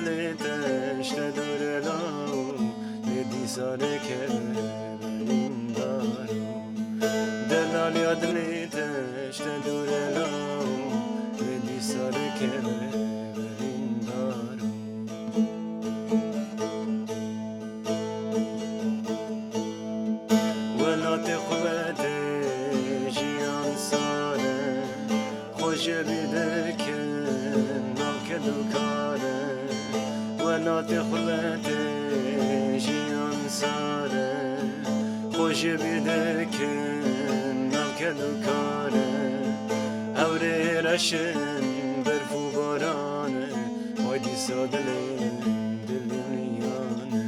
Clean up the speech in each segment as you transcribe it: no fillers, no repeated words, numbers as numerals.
دلی تشت دور لاو ندی ساله که برین دارو دلالیا دلی تشت دور لاو ندی ساله که برین دارو ولات خوبت جیان ساله خوش بیده که ناک دوکاره ولات خوبت جیان ساله خوش بیده که ناک دوکاره اوره رشن برفو بارانه وایدی سادله دلیانه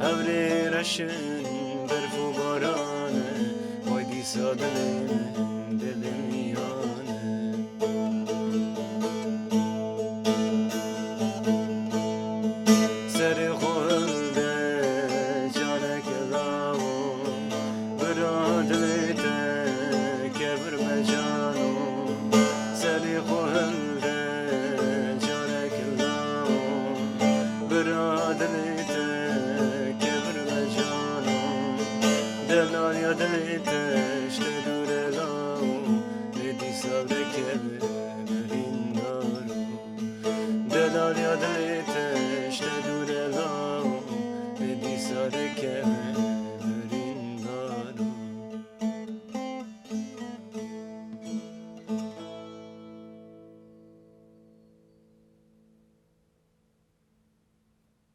اوره رشن برفو بارانه وایدی سادله